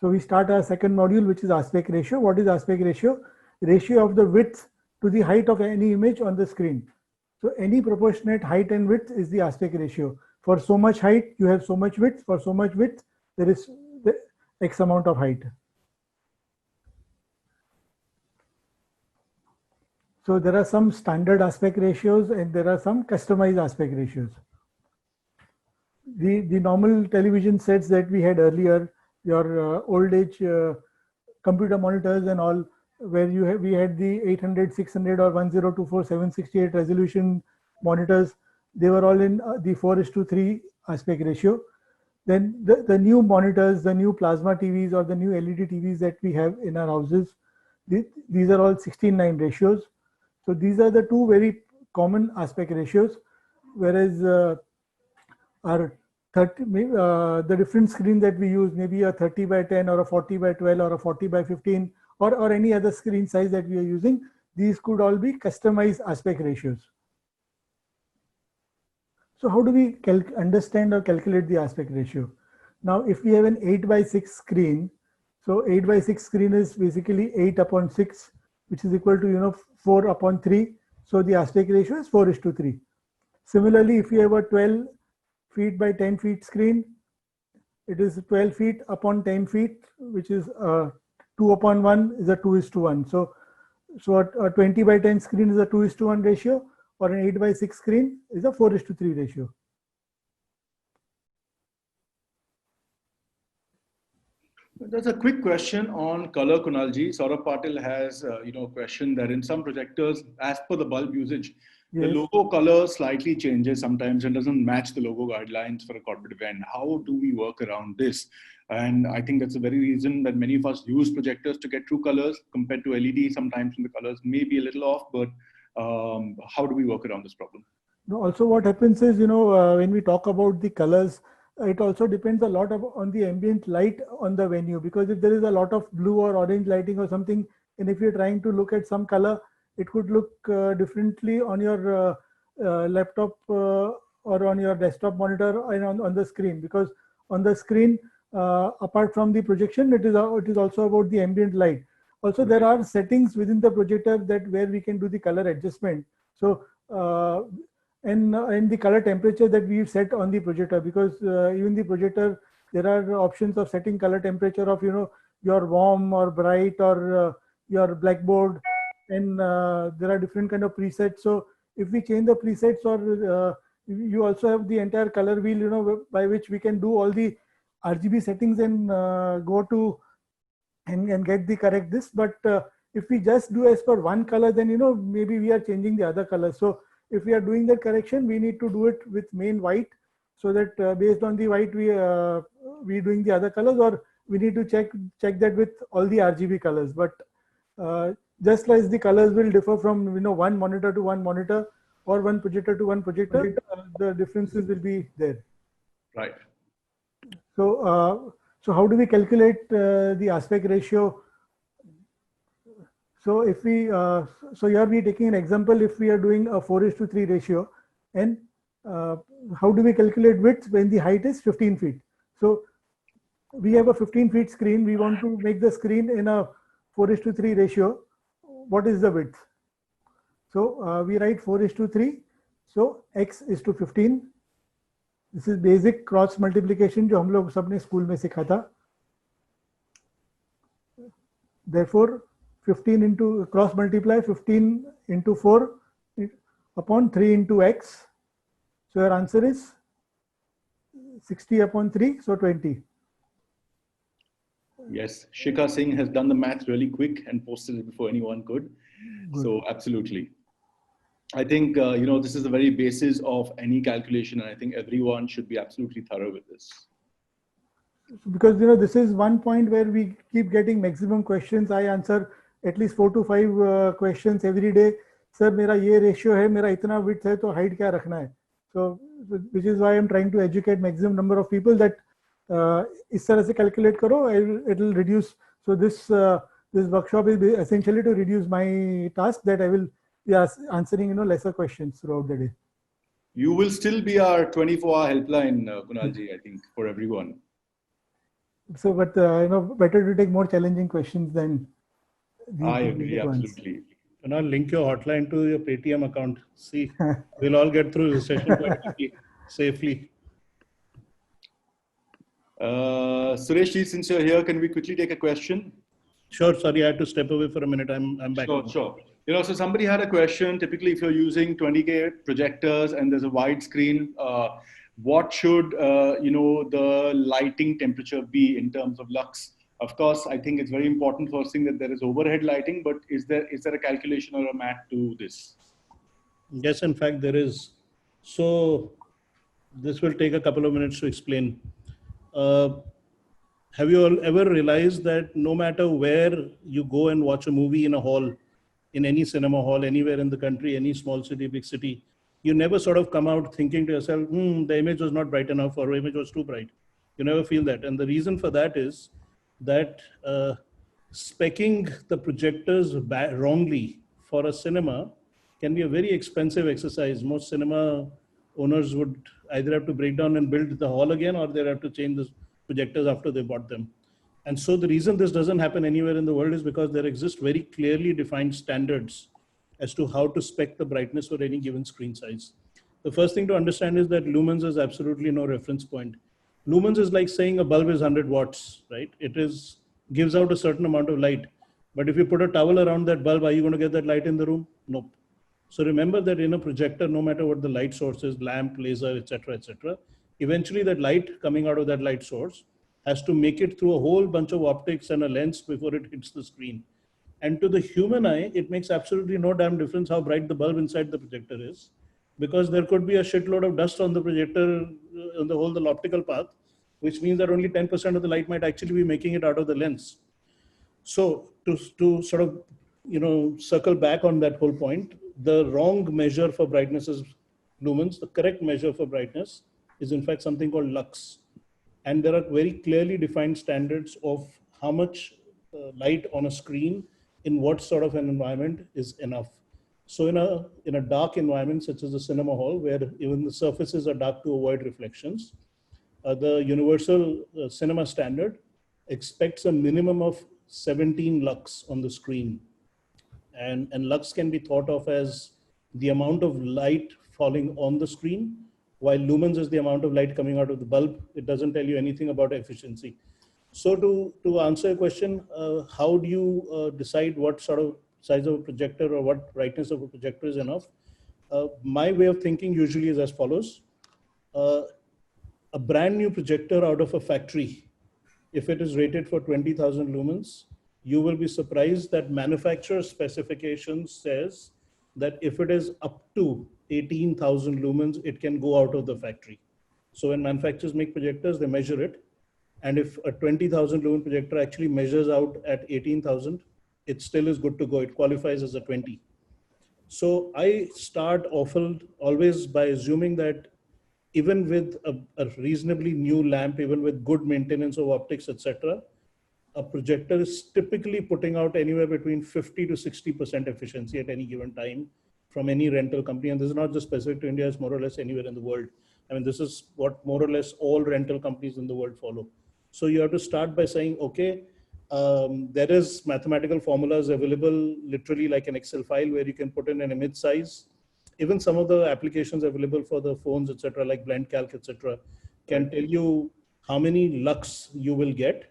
So we start our second module, which is aspect ratio. What is aspect ratio? Ratio of the width to the height of any image on the screen. So any proportionate height and width is the aspect ratio. For so much height, you have so much width. For so much width, there is the X amount of height. So there are some standard aspect ratios and there are some customized aspect ratios. The normal television sets that we had earlier, your old age computer monitors and all, where we had the 800, 600 or 1024, 768 resolution monitors. They were all in the 4:3 aspect ratio. Then the new monitors, the new plasma TVs or the new LED TVs that we have in our houses, these are all 16:9 ratios. So these are the two very common aspect ratios, whereas our 30, the different screen that we use, maybe a 30:10 or a 40:12 or a 40:15 or any other screen size that we are using, these could all be customized aspect ratios. So how do we understand or calculate the aspect ratio? Now, if we have an 8:6 screen, so 8:6 screen is basically 8/6, which is equal to 4/3. So the aspect ratio is 4:3. Similarly, if you have a 12 feet by 10 feet screen, it is 12 feet upon 10 feet, which is 2/1 is a 2:1. So a 20 by 10 screen is a 2:1 ratio, or an 8:6 screen is a 4:3 ratio. There's a quick question on color, Kunalji. Saurabh Patil has questioned that in some projectors, as per the bulb usage, the logo color slightly changes sometimes and doesn't match the logo guidelines for a corporate event. How do we work around this? And I think that's the very reason that many of us use projectors to get true colors compared to LED. Sometimes the colors may be a little off, but how do we work around this problem? Also, what happens is, when we talk about the colors, it also depends a lot on the ambient light on the venue, because if there is a lot of blue or orange lighting or something, and if you're trying to look at some color, it could look differently on your laptop or on your desktop monitor and on the screen, because on the screen, apart from the projection, it is also about the ambient light. Also, there are settings within the projector where we can do the color adjustment. So and the color temperature that we've set on the projector, because even the projector, there are options of setting color temperature of your warm or bright or your blackboard, and there are different kind of presets. So if we change the presets, or you also have the entire color wheel, by which we can do all the RGB settings and go to and get the correct this. But if we just do as per one color, then maybe we are changing the other color. So if we are doing that correction, we need to do it with main white, so that based on the white we doing the other colors, or we need to check that with all the RGB colors. But just as the colors will differ from one monitor to one monitor or one projector to one projector, the differences will be there. Right. So how do we calculate the aspect ratio? So if we, so here we are taking an example, if we are doing a 4:3 ratio, and how do we calculate width when the height is 15 feet? So we have a 15 feet screen. We want to make the screen in a 4:3 ratio. What is the width? So we write 4:3. So X is to 15. This is basic cross multiplication जो हम लोग सबने school में सीखा था. Therefore, 15 into cross multiply 15 into 4 upon 3 into X. So your answer is 60 upon 3, so 20. Yes, Shikha Singh has done the math really quick and posted it before anyone could. Good. So absolutely. I think, this is the very basis of any calculation, and I think everyone should be absolutely thorough with this. Because, this is one point where we keep getting maximum questions. I answer at least 4 to 5 questions every day. Sir, मेरा ये ratio है, मेरा इतना width है, तो height क्या रखना है? So, which is why I'm trying to educate maximum number of people that इस तरह से calculate करो, it will reduce. So this workshop is essentially to reduce my task, that I will be answering lesser questions throughout the day. You will still be our 24-hour helpline, Kunalji, I think, for everyone. So, but better to take more challenging questions than these I agree, generic ones. absolutely. Now link your hotline to your Paytm account. See, we'll all get through this session quite quickly, safely. Suresh, since you're here, can we quickly take a question? Sure. Sorry, I had to step away for a minute. I'm back. Sure. So somebody had a question. Typically, if you're using 20K projectors and there's a wide screen, what should the lighting temperature be in terms of lux? Of course, I think it's very important first thing that there is overhead lighting, but is there a calculation or a math to this? Yes, in fact, there is. So this will take a couple of minutes to explain. Have you all ever realized that no matter where you go and watch a movie in a hall, in any cinema hall, anywhere in the country, any small city, big city, you never sort of come out thinking to yourself, the image was not bright enough or the image was too bright. You never feel that. And the reason for that is that speccing the projectors wrongly for a cinema can be a very expensive exercise. Most cinema owners would either have to break down and build the hall again, or they have to change the projectors after they bought them. And so the reason this doesn't happen anywhere in the world is because there exist very clearly defined standards as to how to spec the brightness for any given screen size. The first thing to understand is that lumens is absolutely no reference point. Lumens is like saying a bulb is 100 watts, right? It gives out a certain amount of light. But if you put a towel around that bulb, are you going to get that light in the room? Nope. So remember that in a projector, no matter what the light source is, lamp, laser, etc., eventually that light coming out of that light source has to make it through a whole bunch of optics and a lens before it hits the screen. And to the human eye, it makes absolutely no damn difference how bright the bulb inside the projector is, because there could be a shitload of dust on the projector, on the whole optical path, which means that only 10% of the light might actually be making it out of the lens. So to sort of, circle back on that whole point, the wrong measure for brightness is lumens. The correct measure for brightness is in fact something called lux. And there are very clearly defined standards of how much light on a screen in what sort of an environment is enough. So in a dark environment, such as a cinema hall, where even the surfaces are dark to avoid reflections, the universal cinema standard expects a minimum of 17 lux on the screen. And lux can be thought of as the amount of light falling on the screen, while lumens is the amount of light coming out of the bulb. It doesn't tell you anything about efficiency. So to answer your question, how do you decide what sort of size of a projector or what brightness of a projector is enough? My way of thinking usually is as follows. A brand new projector out of a factory, if it is rated for 20,000 lumens, you will be surprised that manufacturer specifications says that if it is up to 18,000 lumens, it can go out of the factory. So when manufacturers make projectors, they measure it. And if a 20,000 lumen projector actually measures out at 18,000, it still is good to go. It qualifies as a 20. So I start always by assuming that even with a reasonably new lamp, even with good maintenance of optics, etc., a projector is typically putting out anywhere between 50 to 60% efficiency at any given time from any rental company. And this is not just specific to India, it's more or less anywhere in the world. I mean, this is what more or less all rental companies in the world follow. So you have to start by saying, okay, there is mathematical formulas available, literally like an Excel file where you can put in an image size. Even some of the applications available for the phones, etc., like BlendCalc, etc., can tell you how many lux you will get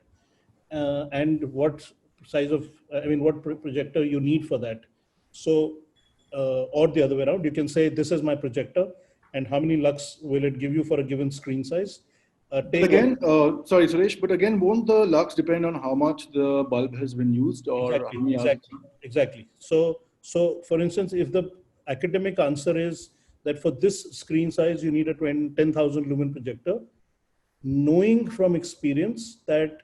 and what size of, what projector you need for that. So, or the other way around, you can say, this is my projector and how many lux will it give you for a given screen size. Sorry, Suresh, but again, won't the lux depend on how much the bulb has been used? Or Exactly. So for instance, if the academic answer is that for this screen size, you need a 10,000 lumen projector, knowing from experience that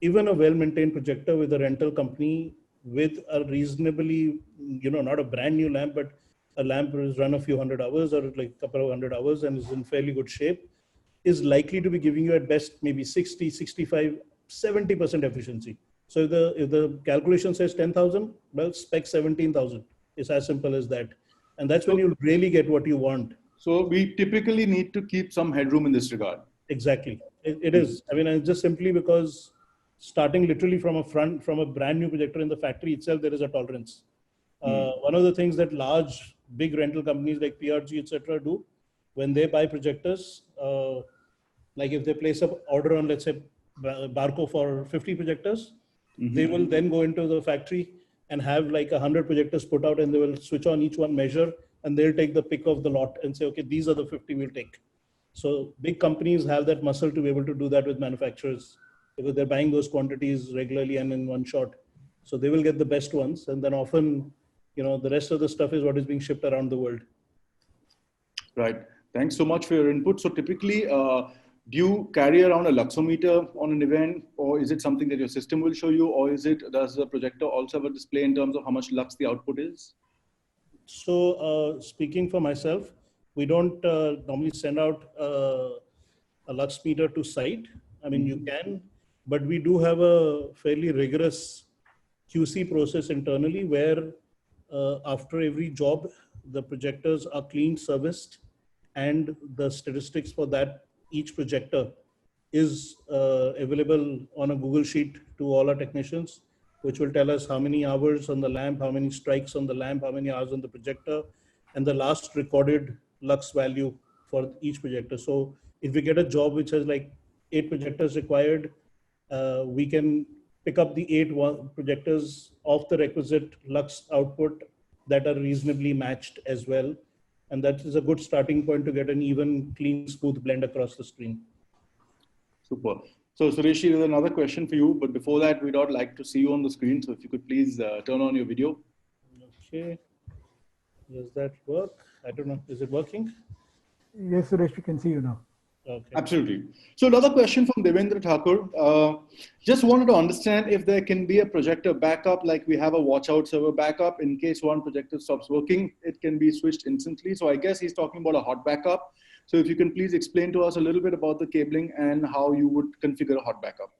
even a well-maintained projector with a rental company with a reasonably, not a brand new lamp, but a lamp that is run a few hundred hours or like a couple of hundred hours and is in fairly good shape, is likely to be giving you at best maybe 60, 65, 70% efficiency. So if the calculation says 10,000, well, spec 17,000. It's as simple as that. And that's when you'll really get what you want. So we typically need to keep some headroom in this regard. Exactly. It is. I mean, it's just simply because starting literally from a brand new projector in the factory itself, there is a tolerance. One of the things that large, big rental companies like PRG, etc., do when they buy projectors, like if they place an order on, let's say, Barco for 50 projectors, they will then go into the factory and have like 100 projectors put out, and they will switch on each one, measure, and they'll take the pick of the lot and say, okay, these are the 50 we'll take. So big companies have that muscle to be able to do that with manufacturers because they're buying those quantities regularly and in one shot. So they will get the best ones. And then often, the rest of the stuff is what is being shipped around the world. Right. Thanks so much for your input. So typically, do you carry around a luxometer on an event, or is it something that your system will show you, or does the projector also have a display in terms of how much lux the output is? So speaking for myself, we don't normally send out a lux meter to site. I mean, you can, but we do have a fairly rigorous QC process internally where after every job, the projectors are cleaned, serviced, and the statistics for that each projector is available on a Google sheet to all our technicians, which will tell us how many hours on the lamp, how many strikes on the lamp, how many hours on the projector, and the last recorded lux value for each projector. So if we get a job which has like 8 projectors required, we can pick up the 8 projectors of the requisite lux output that are reasonably matched as well. And that is a good starting point to get an even, clean, smooth blend across the screen. Super. So Suresh, there's another question for you, but before that, we'd all like to see you on the screen. So if you could please turn on your video. Okay. Does that work? I don't know. Is it working? Yes, Suresh, we can see you now. Okay. Absolutely. So another question from Devendra Thakur. Just wanted to understand if there can be a projector backup, like we have a watch out server backup in case one projector stops working, it can be switched instantly. So I guess he's talking about a hot backup. So if you can please explain to us a little bit about the cabling and how you would configure a hot backup.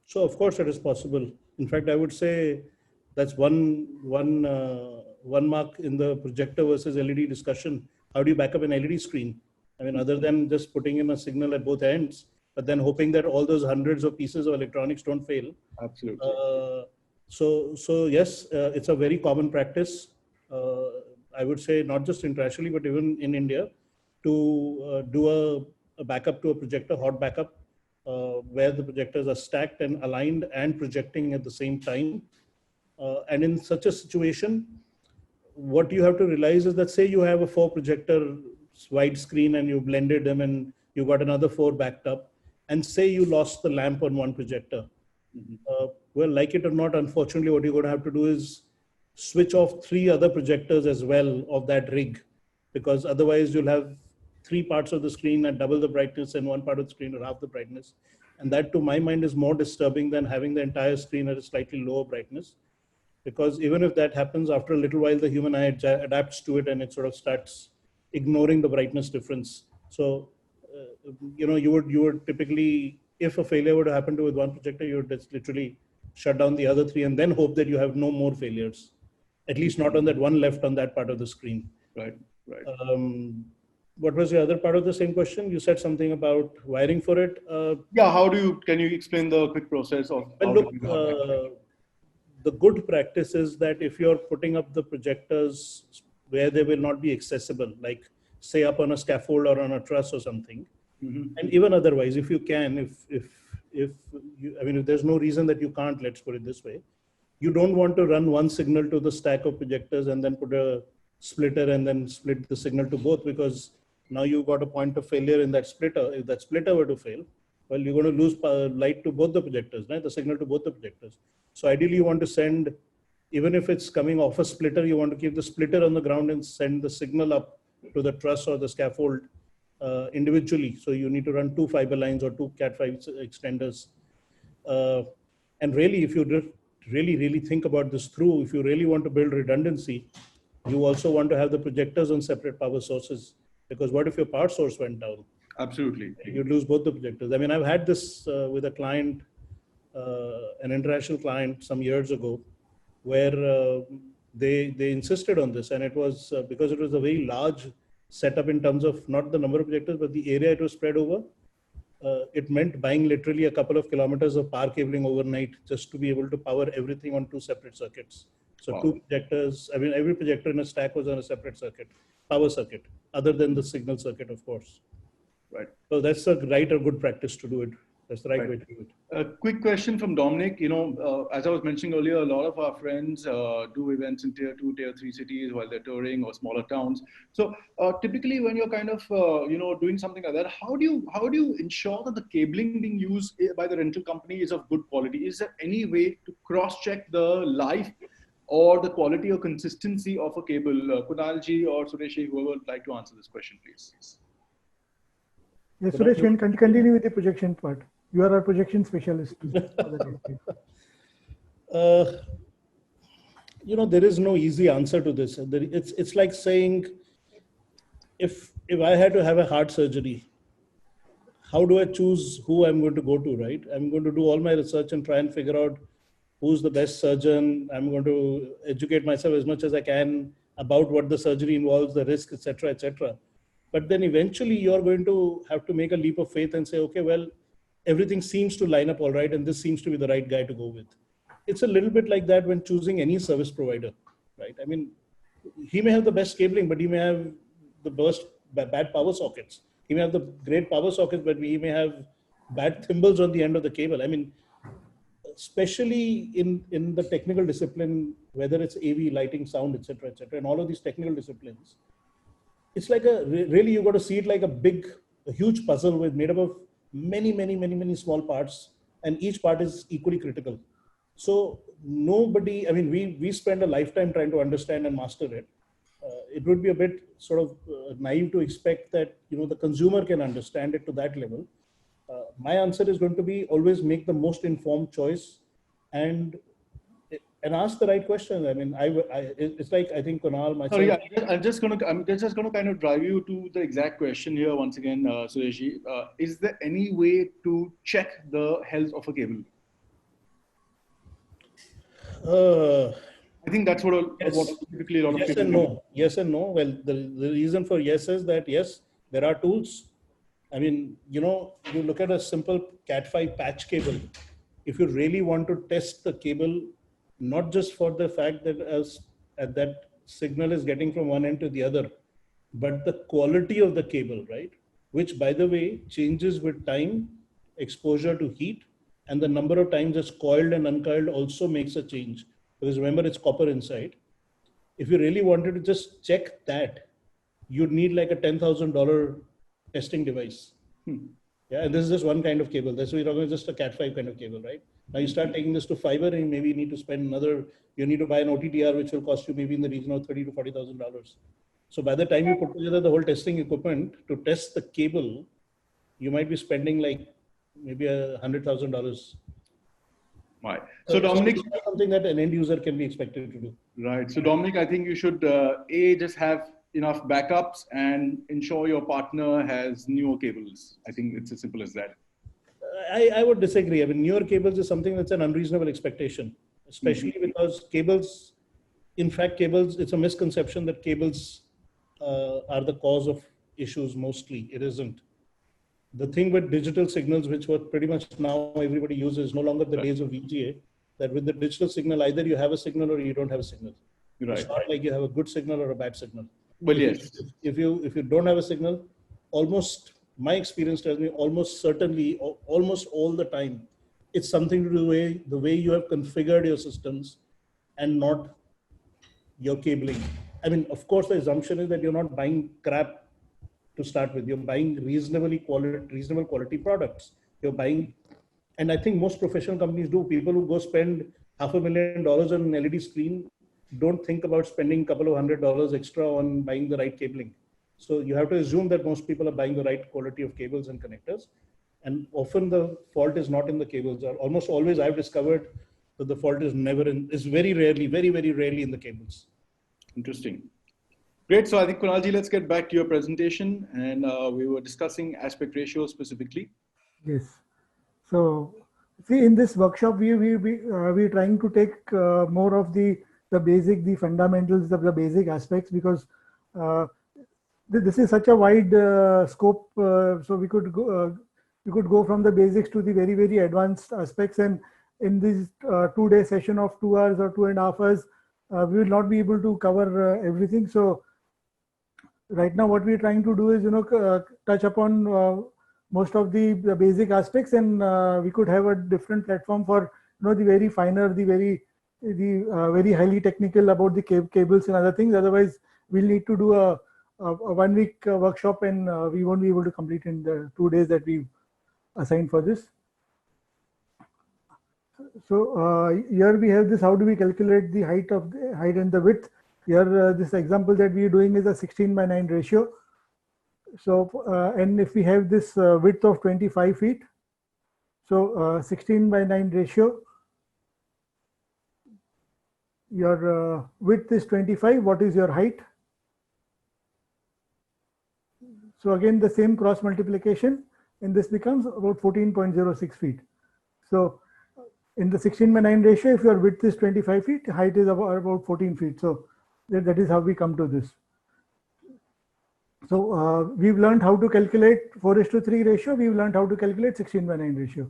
So of course it is possible. In fact, I would say that's one mark in the projector versus LED discussion. How do you back up an LED screen? I mean, other than just putting in a signal at both ends, but then hoping that all those hundreds of pieces of electronics don't fail. Absolutely. So yes, it's a very common practice. I would say not just internationally, but even in India, to do a backup to a projector, hot backup, where the projectors are stacked and aligned and projecting at the same time. And in such a situation, what you have to realize is that, say you have a 4 projector wide screen and you blended them and you got another 4 backed up, and say you lost the lamp on one projector. Well, like it or not, unfortunately, what you're going to have to do is switch off 3 other projectors as well of that rig, because otherwise you'll have 3 parts of the screen at double the brightness and 1 part of the screen at half the brightness. And that, to my mind, is more disturbing than having the entire screen at a slightly lower brightness. Because even if that happens, after a little while, the human eye adapts to it and it sort of starts ignoring the brightness difference. So, you would typically, if a failure were to happen to with one projector, you would just literally shut down the other 3 and then hope that you have no more failures, at least not on that one left on that part of the screen. Right, right. What was the other part of the same question? You said something about wiring for it. Yeah, can you explain the quick process of? Well, look, the good practice is that if you're putting up the projectors where they will not be accessible, like say up on a scaffold or on a truss or something, and even otherwise, if you can, if there's no reason that you can't, let's put it this way, you don't want to run one signal to the stack of projectors and then put a splitter and then split the signal to both, because now you've got a point of failure in that splitter. If that splitter were to fail, well, you're going to lose light to both the projectors, right? The signal to both the projectors. So ideally you want to send, even if it's coming off a splitter, you want to keep the splitter on the ground and send the signal up to the truss or the scaffold individually. So you need to run 2 fiber lines or 2 Cat5 extenders. And really, if you really think about this through, if you really want to build redundancy, you also want to have the projectors on separate power sources, because what if your power source went down? Absolutely. You'd lose both the projectors. I mean, I've had this with a client, an international client some years ago, where they insisted on this, and it was because it was a very large set up in terms of not the number of projectors, but the area it was spread over. It meant buying literally a couple of kilometers of power cabling overnight just to be able to power everything on 2 separate circuits. So 2 projectors, I mean, every projector in a stack was on a separate circuit, power circuit, other than the signal circuit, of course. Right. So that's a right or good practice to do it. That's the right way to do it. A quick question from Dominic. As I was mentioning earlier, a lot of our friends do events in tier 2, tier 3 cities while they're touring or smaller towns. So typically when you're kind of, doing something like that, how do you ensure that the cabling being used by the rental company is of good quality? Is there any way to cross-check the life or the quality or consistency of a cable? Kunalji or Suresh, whoever would like to answer this question, please. Yes, Suresh, can continue with the projection part. You are our projection specialist. There is no easy answer to this. It's like saying, if I had to have a heart surgery, how do I choose who I'm going to go to, right? I'm going to do all my research and try and figure out who's the best surgeon. I'm going to educate myself as much as I can about what the surgery involves, the risk, etc., etc. But then eventually you're going to have to make a leap of faith and say, okay, well, everything seems to line up all right, and this seems to be the right guy to go with. It's a little bit like that when choosing any service provider, right? I mean, he may have the best cabling, but he may have the bad power sockets. He may have the great power sockets, but he may have bad thimbles on the end of the cable. I mean, especially in the technical discipline, whether it's AV, lighting, sound, etc., and all of these technical disciplines, it's like really, you got to see it like a huge puzzle made up of many small parts, and each part is equally critical. So we spend a lifetime trying to understand and master it. It would be a bit sort of naive to expect that, the consumer can understand it to that level. My answer is going to be always make the most informed choice and ask the right questions. I mean, it's like, I think Kunal, myself. Sorry, I'm just going to kind of drive you to the exact question here once again, Suresh. Is there any way to check the health of a cable? I think that's what typically a lot of people do. Yes and no. Well, the reason for yes is that, yes, there are tools. I mean, you look at a simple Cat5 patch cable. If you really want to test the cable, not just for the fact that that signal is getting from one end to the other, but the quality of the cable, right? Which, by the way, changes with time, exposure to heat, and the number of times it's coiled and uncoiled also makes a change. Because remember, it's copper inside. If you really wanted to just check that, you'd need like a $10,000 testing device. Yeah, and this is just one kind of cable. That's why we're talking about just a Cat5 kind of cable, right? Now you start taking this to fiber, and maybe you need to spend you need to buy an OTDR, which will cost you maybe in the region of $30,000 to $40,000. So by the time you put together the whole testing equipment to test the cable, you might be spending like maybe $100,000. Right. So Dominic, something that an end user can be expected to do. Right. So Dominic, I think you should just have enough backups and ensure your partner has newer cables. I think it's as simple as that. I would disagree. I mean, newer cables is something that's an unreasonable expectation, especially because cables, it's a misconception that cables are the cause of issues mostly. It isn't. The thing with digital signals, which what pretty much now everybody uses, no longer the days of VGA, that with the digital signal, either you have a signal or you don't have a signal. Right. It's not like you have a good signal or a bad signal. Well, yes. If you don't have a signal, my experience tells me almost certainly, almost all the time, it's something to do with the way you have configured your systems and not your cabling. I mean, of course, the assumption is that you're not buying crap to start with. You're buying reasonable quality products. You're buying, and I think most professional companies do. People who go spend $500,000 on an LED screen don't think about spending a couple of $100 extra on buying the right cabling. So you have to assume that most people are buying the right quality of cables and connectors. And often the fault is not in the cables. Or almost always I've discovered that the fault is very rarely in the cables. Interesting. Great. So I think Kunalji, let's get back to your presentation. And we were discussing aspect ratio specifically. Yes. So see, in this workshop, we're trying to take more of the fundamentals of the basic aspects, because this is such a wide scope, so we could go from the basics to the very, very advanced aspects. And in this 2-day session of 2 hours or 2.5 hours, we will not be able to cover everything. So right now what we're trying to do is, touch upon most of the basic aspects, and we could have a different platform for, the very finer, the very highly technical about the cables and other things. Otherwise, we'll need to do a 1 week workshop, and we won't be able to complete in the 2 days that we assigned for this. So here we have this. How do we calculate the height and the width? Here, this example that we are doing is a 16:9 ratio. So, and if we have this width of 25 feet, so 16:9 ratio, your width is 25. What is your height? So again, the same cross multiplication, and this becomes about 14.06 feet. So in the 16:9 ratio, if your width is 25 feet, height is about 14 feet. So that is how we come to this. So we've learned how to calculate 4:3 ratio. We've learned how to calculate 16:9 ratio.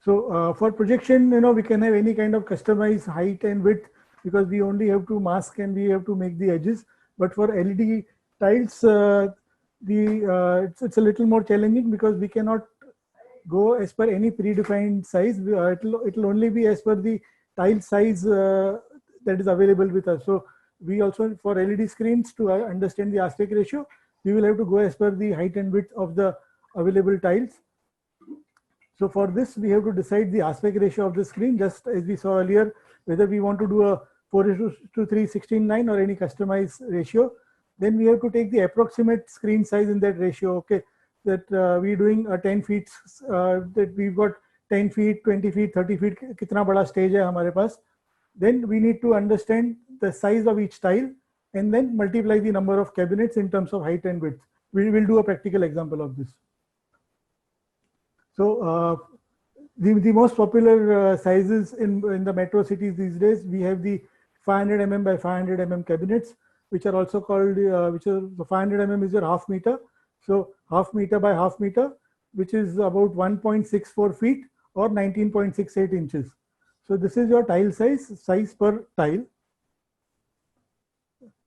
So for projection, we can have any kind of customized height and width, because we only have to mask and we have to make the edges. But for LED tiles, it's a little more challenging, because we cannot go as per any predefined size. It'll only be as per the tile size that is available with us. So we also, for LED screens, to understand the aspect ratio, we will have to go as per the height and width of the available tiles. So for this, we have to decide the aspect ratio of the screen, just as we saw earlier, whether we want to do a 4:3 16:9 or any customized ratio. Then we have to take the approximate screen size in that ratio. Okay, that we're doing a 10 feet, that we've got 10 feet, 20 feet, 30 feet, kitna bada stage hai hamare paas. Then we need to understand the size of each tile and then multiply the number of cabinets in terms of height and width. We will do a practical example of this. So the most popular sizes in the metro cities these days, we have the 500 mm by 500 mm cabinets, which are also called, the 500 mm is your half meter. So half meter by half meter, which is about 1.64 feet or 19.68 inches. So this is your tile size per tile.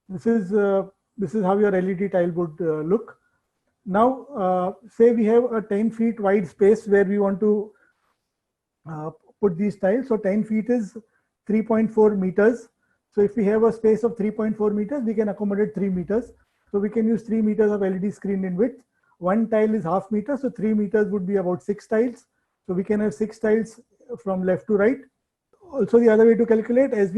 This is how your LED tile would look. Now, say we have a 10 feet wide space where we want to put these tiles. So 10 feet is 3.4 meters. So if we have a space of 3.4 meters, we can accommodate 3 meters. So we can use 3 meters of LED screen in width. One tile is half meter, so 3 meters would be about 6 tiles. So we can have 6 tiles from left to right. Also, the other way to calculate, as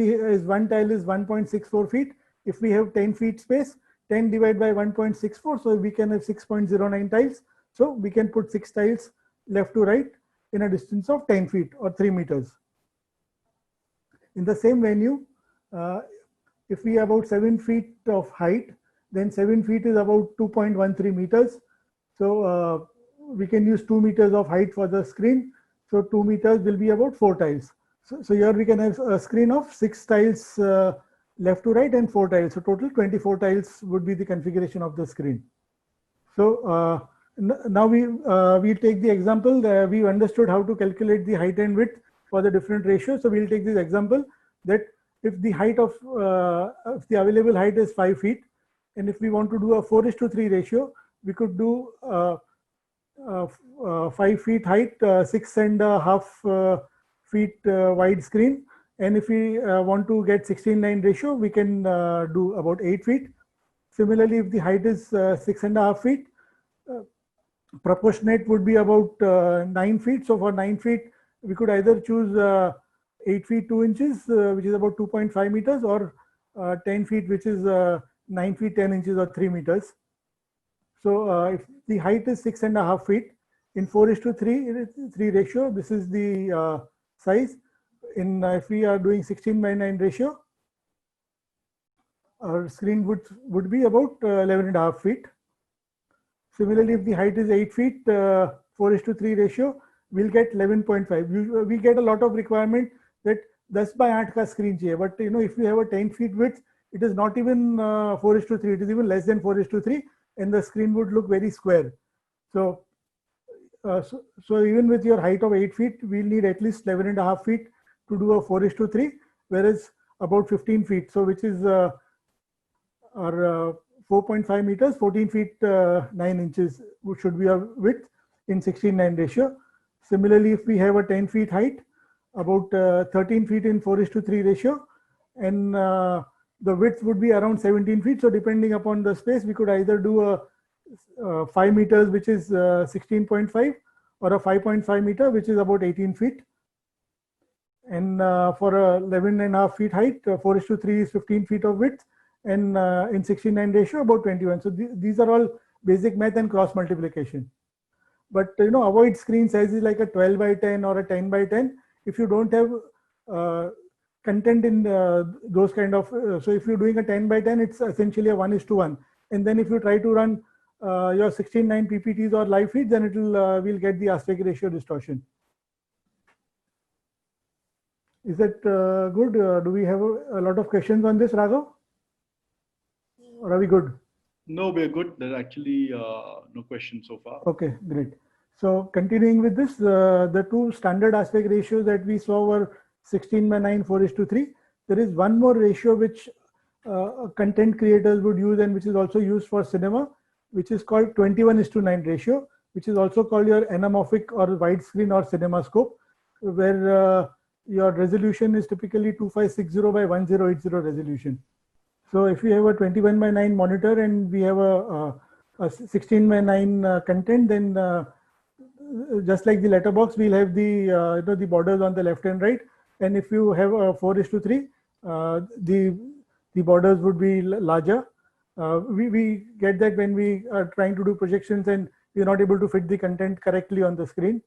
one tile is 1.64 feet. If we have 10 feet space, 10 divided by 1.64, so we can have 6.09 tiles. So we can put 6 tiles left to right in a distance of 10 feet or 3 meters. In the same venue, if we have about 7 feet of height, then 7 feet is about 2.13 meters. So we can use 2 meters of height for the screen. So 2 meters will be about 4 tiles. So here we can have a screen of 6 tiles left to right and 4 tiles. So total 24 tiles would be the configuration of the screen. So now we take the example. We understood how to calculate the height and width for the different ratios. So we'll take this example that if the height of if the available height is 5 feet, and if we want to do a 4:3 ratio, we could do 5 feet height, 6.5 feet wide screen. And if we want to get 16:9 ratio, we can do about 8 feet. Similarly, if the height is 6.5 feet, proportionate would be about 9 feet. So for 9 feet, we could either choose 8 feet 2 inches, which is about 2.5 meters, or 10 feet, which is 9 feet 10 inches or 3 meters. So if the height is 6.5 feet, in 4:3 ratio, this is the size. If we are doing 16:9 ratio, our screen would be about 11.5 feet. Similarly, if the height is 8 feet, 4:3 ratio, we'll get 11.5. We get a lot of requirement that 10 by 8 का screen चाहिए. But if you have a 10 feet width, it is not even 4:3. It is even less than 4:3, and the screen would look very square. So, so even with your height of 8 feet, we'll need at least 11.5 feet to do a 4:3, whereas about 15 feet. So which is our 4.5 meters, 14 feet 9 inches should be our width in 16:9 ratio. Similarly, if we have a 10 feet height, about 13 feet in 4:3 ratio, and the width would be around 17 feet. So depending upon the space, we could either do a 5 meters, which is 16.5, or a 5.5 meter, which is about 18 feet. And for a 11.5 feet height, 4:3 is 15 feet of width, and in 16:9 ratio, about 21. So these are all basic math and cross multiplication. But avoid screen sizes like a 12 by 10 or a 10 by 10 if you don't have content in those kind of. So if you're doing a 10 by 10, it's essentially a 1:1. And then if you try to run your 16:9 PPTs or live feeds, then we'll get the aspect ratio distortion. Is that good? Do we have a lot of questions on this, Raghav? Or are we good? No, we're good. There's actually no questions so far. Okay, great. So continuing with this, the two standard aspect ratios that we saw were 16 by 9, 4:3. There is one more ratio which content creators would use and which is also used for cinema, which is called 21:9 ratio, which is also called your anamorphic or widescreen or CinemaScope, where your resolution is typically 2560 by 1080 resolution. So if we have a 21 by 9 monitor and we have a 16 by 9 content, then just like the letterbox, we'll have the the borders on the left and right. And if you have a 4:3, the borders would be larger. We get that when we are trying to do projections and we're not able to fit the content correctly on the screen.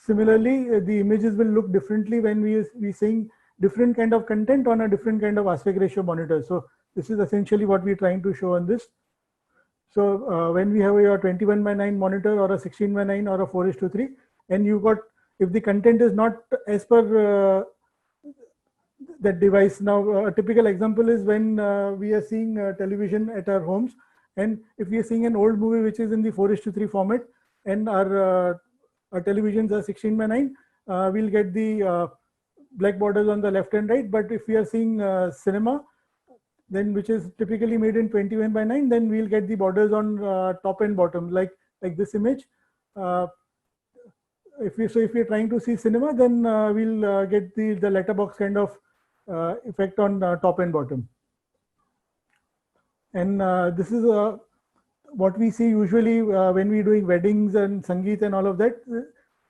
Similarly, the images will look differently when we seeing different kind of content on a different kind of aspect ratio monitor. So this is essentially what we're trying to show on this. So when we have your 21 by 9 monitor or a 16 by 9 or a 4:3, and you got, if the content is not as per that device. Now, a typical example is when we are seeing television at our homes, and if we are seeing an old movie which is in the 4:3 format, and our televisions are 16 by 9, we'll get the black borders on the left and right. But if we are seeing cinema, then which is typically made in 21 by 9, then we'll get the borders on top and bottom, like this image. If we're trying to see cinema, then we'll get the letterbox kind of effect on top and bottom. And this is what we see usually when we're doing weddings and Sangeet and all of that,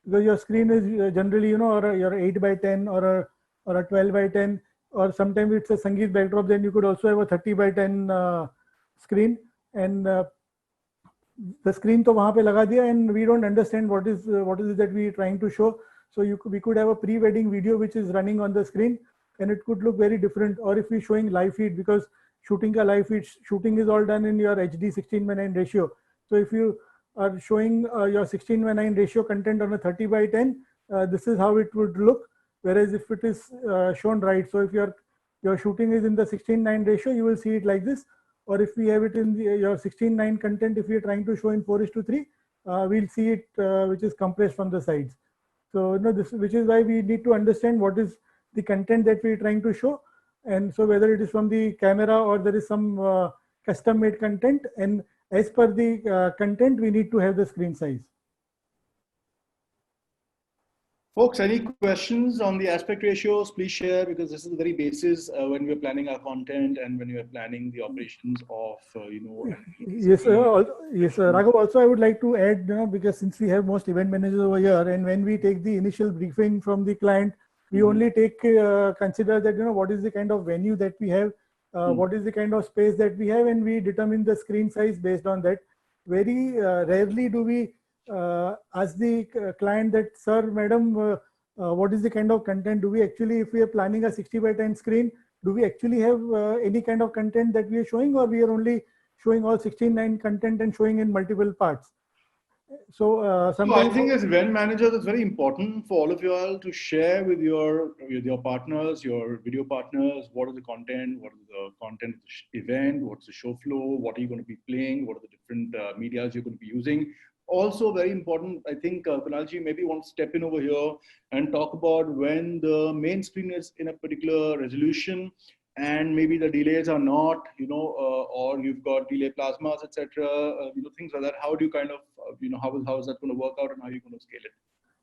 because your screen is generally, or your 8 by 10 or a 12 by 10, or sometimes it's a Sangeet backdrop, then you could also have a 30 by 10 screen. And the screen to wahan pe laga diya, and we don't understand what is it that we're trying to show. So we could have a pre-wedding video which is running on the screen, and it could look very different. Or if we're showing live feed, because shooting is all done in your HD 16 by 9 ratio. So if you are showing your 16 by 9 ratio content on a 30 by 10, this is how it would look. Whereas if it is shown right, so if your shooting is in the 16:9 ratio, you will see it like this. Or if we have it in your 16:9 content, if we are trying to show in 4:3, we'll see it which is compressed from the sides. So which is why we need to understand what is the content that we're trying to show. And so whether it is from the camera or there is some custom made content, and as per the content, we need to have the screen size. Folks, any questions on the aspect ratios, please share, because this is the very basis when we're planning our content and when we're planning the operations of, Yes, yes, Raghav, also I would like to add, because since we have most event managers over here, and when we take the initial briefing from the client, we only consider that, what is the kind of venue that we have, what is the kind of space that we have, and we determine the screen size based on that. Very rarely do we ask the client that, sir, madam, what is the kind of content? Do we actually, if we are planning a 60 by 10 screen, do we actually have any kind of content that we are showing, or we are only showing all 16:9 content and showing in multiple parts? So So I sometimes, think as event managers, it's very important for all of you all to share with your partners, your video partners, what is the content, what is the content of the event, what's the show flow, what are you going to be playing, what are the different medias you're going to be using. Also very important, I think Kunalji maybe want to step in over here and talk about when the main screen is in a particular resolution and maybe the delays are not, or you've got delay plasmas, etc. Things like that. How do you kind of, how is that going to work out, and how are you going to scale it?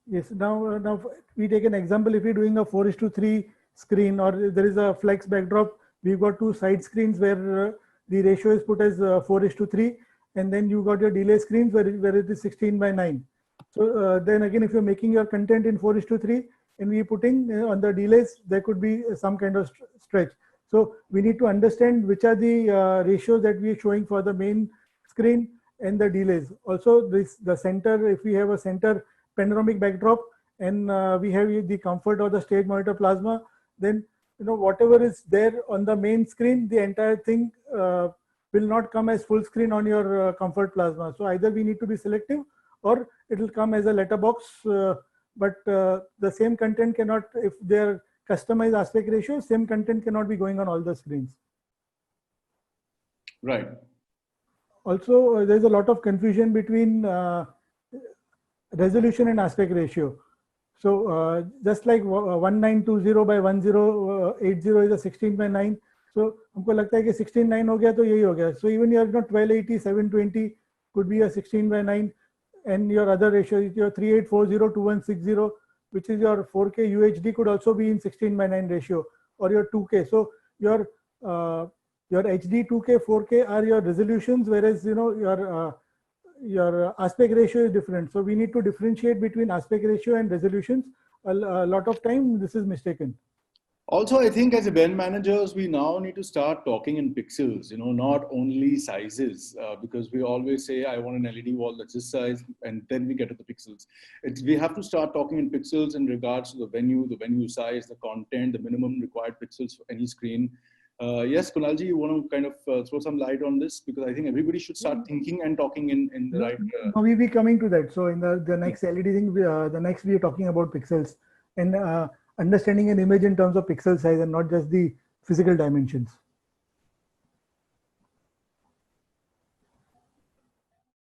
yes, now we take an example. If we're doing a 4:3 screen, or there is a flex backdrop, we've got two side screens where the ratio is put as 4:3, and then you got your delay screens where it is 16:9. So then again, if you're making your content in 4:3 and we're putting on the delays, there could be some kind of stretch. So we need to understand which are the ratios that we are showing for the main screen and the delays. Also, the center, if we have a center panoramic backdrop and we have the comfort of the stage monitor plasma, then whatever is there on the main screen, the entire thing will not come as full screen on your comfort plasma. So either we need to be selective, or it will come as a letterbox. But the same content cannot, if they're customized aspect ratio, same content cannot be going on all the screens. Right. Also, there's a lot of confusion between resolution and aspect ratio. So just like 1920 by 1080 is a 16:9. So हमको लगता है कि 16:9 हो गया तो यही हो गया. So even your 1280, 720 could be a 16:9, and your other ratio, your 3840, 2160, which is your 4K UHD, could also be in 16:9 ratio, or your 2K. So your HD, 2K, 4K are your resolutions, whereas your aspect ratio is different. So we need to differentiate between aspect ratio and resolutions. A lot of time this is mistaken. Also, I think as event managers, we now need to start talking in pixels, not only sizes, because we always say, I want an LED wall that's this size, and then we get to the pixels. We have to start talking in pixels in regards to the venue size, the content, the minimum required pixels for any screen. Yes, Kunalji, you want to kind of throw some light on this? Because I think everybody should start thinking and talking in the right... We'll be coming to that. So in the next LED thing, the next we are talking about pixels and understanding an image in terms of pixel size and not just the physical dimensions.